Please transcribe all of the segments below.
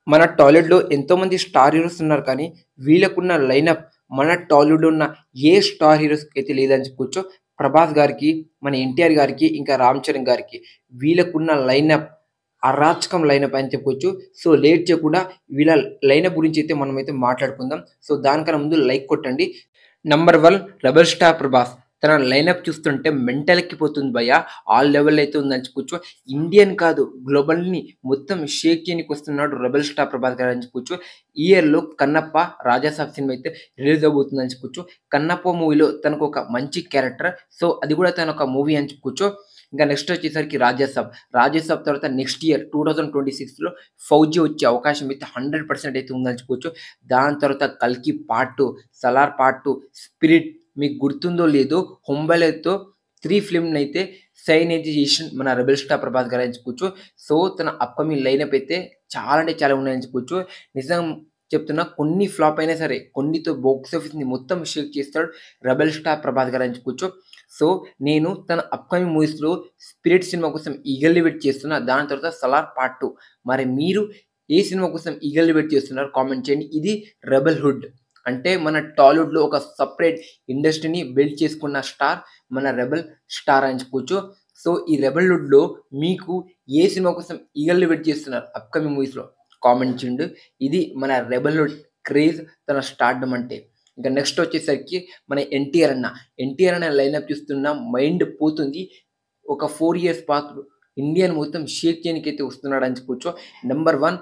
మన టాలీవుడ్‌లో ఎంతోమంది స్టార్ హీరోస్ ఉన్నారు కానీ, వీళ్ళకున్న లైనప్ మన టాలీవుడ్‌లో ఉన్న ఏ స్టార్ హీరోస్‌కైతే లేదని చెప్పుకోవచ్చు. 'ప్రభాస్' గారికి, మన 'ఎన్టీఆర్' గారికి, ఇంకా 'రామ్ చరణ్' గారికి వీళ్ళకున్న లైనప్ అరాచకం లైనప్ అని చెప్పుకోవచ్చు. సో, లేట్ చేయకుండా వీళ్ళ లైనప్ గురించైతే మనమైతే మాట్లాడుకుందాం. సో, దానికన్నా ముందు లైక్ కొట్టండి. Number 1 rebel star 'Prabhas'. తన లైనప్ చూస్తుంటే మెంటలెక్కిపోతుంది భయ్యా! ఆ లెవెల్ అయితే ఉందని చెప్పుకోవచ్చు. ఇండియన్ కాదు గ్లోబల్‌ని మొత్తం షేక్ చేయనీకొస్తున్నాడు 'రెబెల్ స్టార్ ప్రభాస్' గారు అని చెప్పుకోవచ్చు. ఈ ఇయర్‌లో 'కన్నప్ప', 'రాజాసాబ్' సినిమా అయితే రిలీజ్ అవ్వబోతుందని చెప్పుకోవచ్చు. 'కన్నప్ప' మూవీలో తనకొక మంచి క్యారెక్టర్. సో, అది కూడా తనొక మూవీ అని చెప్పుకోవచ్చు. ఇంకా నెక్స్ట్ వచ్చేసరికి 'రాజాసాబ్'. 'రాజాసాబ్' తర్వాత నెక్స్ట్ ఇయర్ 2026లో 'ఫౌజీ' వచ్చే అవకాశం అయితే 100% అయితే ఉందని చెప్పుకోవచ్చు. దాని తర్వాత 'కల్కి పార్ట్ 2', 'సలార్ పార్ట్ 2', 'స్పిరిట్' మీకు గుర్తుందో లేదో 'హుంబలే'తో 3 ఫిల్మ్‌నైతే సైన్ అయితే చేసిండు మన 'రెబెల్ స్టార్ ప్రభాస్' గారు అని చెప్పుకోవచ్చు. సో, తన అప్‌కమింగ్ లైనప్ అయితే చాలా అంటే చాలా ఉన్నాయని చెప్పుకోవచ్చు. నిజం చెప్తున్నా కొన్ని ఫ్లాప్ అయినా సరే, కొన్నితో బాక్స్ ఆఫీస్‌ని మొత్తం షేక్ చేస్తాడు 'రెబెల్ స్టార్ ప్రభాస్' గారు అని చెప్పుకోవచ్చు. సో, నేను తన అప్‌కమింగ్ మూవీస్‌లో 'స్పిరిట్' సినిమా కోసం ఈగర్‌లీ వెయిట్ చేస్తున్నా. దాని తర్వాత 'సలార్ పార్ట్ 2'. మరి మీరు ఏ సినిమా కోసం ఈగర్‌లీ వెయిట్ చేస్తున్నారు కామెంట్ చేయండి. ఇది 'రెబెల్ హుడ్'. అంటే మన టాలీవుడ్‌లో ఒక సెపరేట్ ఇండస్ట్రీని బిల్డ్ చేసుకున్న స్టార్ మన 'రెబెల్ స్టార్' అని చెప్పుకోవచ్చు. సో, ఈ 'రెబెల్ హుడ్‌లో' మీకు ఏ సినిమా కోసం ఈగర్‌లీ వెయిట్ చేస్తున్నారు అప్‌కమింగ్ మూవీస్‌లో కామెంట్ చేయండి. ఇది మన 'రెబెల్ హుడ్' క్రేజ్ తన స్టార్డమ్ అంటే. ఇంకా నెక్స్ట్ వచ్చేసరికి మన 'ఎన్టీఆర్' అన్న. 'ఎన్టీఆర్' అన్న లైనప్ చూస్తున్న మైండ్ పోతుంది. ఒక 4 ఇయర్స్ పాటు ఇండియాని మొత్తం షేక్ చేయనీకైతే వస్తున్నాడని చెప్పుకోవచ్చు. నంబర్ 1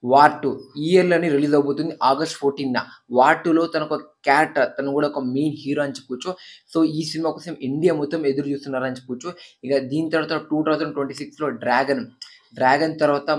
వార్ 2 ఈ ఇయర్‌లోనే రిలీజ్ అవ్వబోతుంది ఆగస్ట్ 14న. వార్ 2లో తనొక క్యారెక్టర్. తను కూడా ఒక మెయిన్ హీరో అని చెప్పుకోవచ్చు. సో, ఈ సినిమా కోసం ఇండియా మొత్తం ఎదురు చూస్తున్నారని చెప్పుకోవచ్చు. ఇక దీని తర్వాత 2026లో 'డ్రాగన్'. 'డ్రాగన్' తర్వాత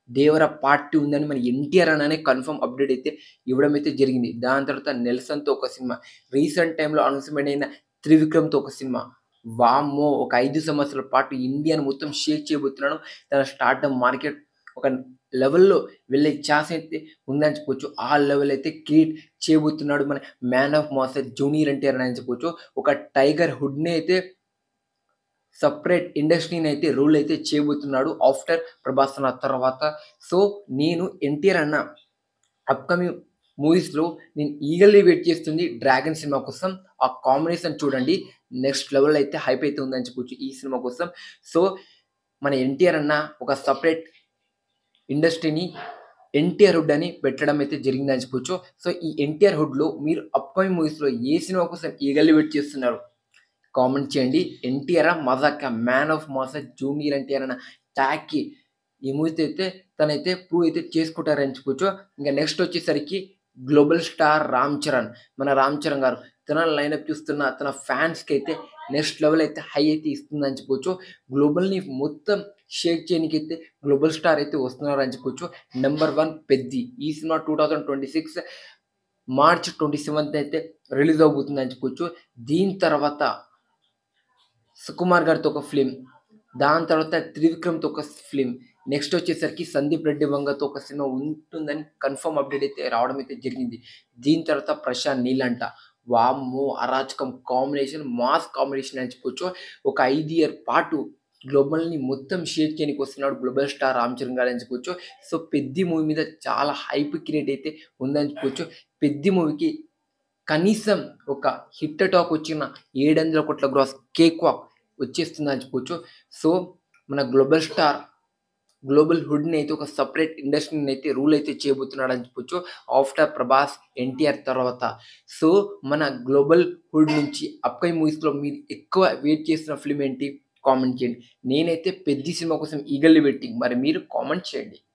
'దేవర పార్ట్ 2' ఉందని మన 'ఎన్టీఆర్' అన్ననే కన్ఫర్మ్ అప్డేట్ అయితే ఇవ్వడం అయితే జరిగింది. దాని తర్వాత 'నెల్సన్‌తో' ఒక సినిమా. రీసెంట్ టైమ్‌లో అనౌన్స్‌మెంట్ అయిన 'త్రివిక్రమ్‌తో' ఒక సినిమా. వామ్మో! ఒక 5 సంవత్సరాల పాటు ఇండియాని మొత్తం షేక్ చేయబోతున్నాడు. తన స్టార్డమ్ మార్కెట్ ఒక లెవెల్‌లో వెళ్ళే ఛాన్స్ అయితే ఉందని చెప్పొచ్చు. ఆ లెవెల్ అయితే క్రియేట్ చేయబోతున్నాడు మన 'man of mass' junior NTR అని చెప్పొచ్చు. ఒక 'టైగర్ హుడ్‌ని' అయితే సెపరేట్ ఇండస్ట్రీని అయితే రూల్ అయితే చేయబోతున్నాడు ఆఫ్టర్ 'ప్రభాస్' అన్న తర్వాత. సో, నేను 'ఎన్టీఆర్' అన్న అప్‌కమింగ్ మూవీస్‌లో నేను ఈగర్‌లీ వెయిట్ చేస్తుంది 'డ్రాగన్' సినిమా కోసం. ఆ కాంబినేషన్ చూడండి. నెక్స్ట్ లెవెల్ అయితే హైప్ అయితే ఉందని చెప్పొచ్చు ఈ సినిమా కోసం. సో, మన 'ఎన్టీఆర్' అన్న ఒక సెపరేట్ ఇండస్ట్రీని 'ఎన్టీఆర్ హుడ్' అని పెట్టడం అయితే జరిగిందని చెప్పొచ్చు. సో, ఈ 'ఎన్టీఆర్ హుడ్‌లో' మీరు అప్‌కమింగ్ మూవీస్‌లో ఏ సినిమా కోసం ఈగర్‌లీ వెయిట్ చేస్తున్నారు? కామెంట్ చేయండి. 'ఎన్టీఆరా', 'Mazaka', 'man of mass', 'junior NTR' అన్న ట్యాగ్‌కి ఈ మూవీతో అయితే తనైతే ప్రూవ్ అయితే చేసుకుంటారని చెప్పుకోవచ్చు. ఇంక నెక్స్ట్ వచ్చేసరికి గ్లోబల్ స్టార్ 'రామ్ చరణ్'. మన 'రామ్ చరణ్' గారు తన లైనప్ చూస్తున్న తన ఫ్యాన్స్‌కైతే నెక్స్ట్ లెవెల్ అయితే హై అయితే ఇస్తుందని చెప్పుకోవచ్చు. గ్లోబల్‌ని మొత్తం షేక్ చేయనీకైతే గ్లోబల్ స్టార్ అయితే వస్తున్నారని చెప్పుకోవచ్చు. నంబర్ 1 'పెద్ది'. ఈ సినిమా 2026 మార్చ్ 27థ్ అయితే రిలీజ్ అవ్వబోతుందని చెప్పుకోవచ్చు. దీని తర్వాత 'సుకుమార్' గారితో ఒక ఫిల్మ్. దాని తర్వాత 'త్రివిక్రమ్‌తో' ఒక ఫిల్మ్. నెక్స్ట్ వచ్చేసరికి 'సందీప్ రెడ్డి వంగ'తో ఒక సినిమా ఉంటుందని కన్ఫర్మ్ అప్డేట్ అయితే రావడం అయితే జరిగింది. దీని తర్వాత 'ప్రశాంత్ నీల్' అంట. వామ్మో! అరాచకం కాంబినేషన్, మాస్ కాంబినేషన్ అని చెప్పుకోవచ్చు. ఒక 5 ఇయర్ పాటు గ్లోబల్‌ని మొత్తం షేక్ చేయనీకి వస్తున్నాడు గ్లోబల్ స్టార్ 'రామ్ చరణ్' గారు అని చెప్పుకోవచ్చు. సో, 'పెద్ది' మూవీ మీద చాలా హైప్ క్రియేట్ అయితే ఉందని చెప్పుకోవచ్చు. 'పెద్ది' మూవీకి కనీసం ఒక హిట్ టాక్ వచ్చిన 700,00,00,000 గ్రాస్ కేక్ వాక్ వచ్చేస్తుందని చెప్పుకోవచ్చు. సో, మన గ్లోబల్ స్టార్ గ్లోబల్ హుడ్‌ని అయితే ఒక సెపరేట్ ఇండస్ట్రీని అయితే రూల్ అయితే చేయబోతున్నాడని చెప్పొచ్చు. ఆఫ్టర్ 'ప్రభాస్', 'ఎన్టీఆర్' తర్వాత. సో, మన గ్లోబల్ హుడ్ నుంచి అప్‌కమింగ్ మూవీస్‌లో మీరు ఎక్కువ వెయిట్ చేస్తున్న ఫిల్మ్ ఏంటి? కామెంట్ చేయండి. నేనైతే 'పెద్ది' సినిమా కోసం ఈగర్‌లీ వెయిటింగ్. మరి మీరు కామెంట్ చేయండి.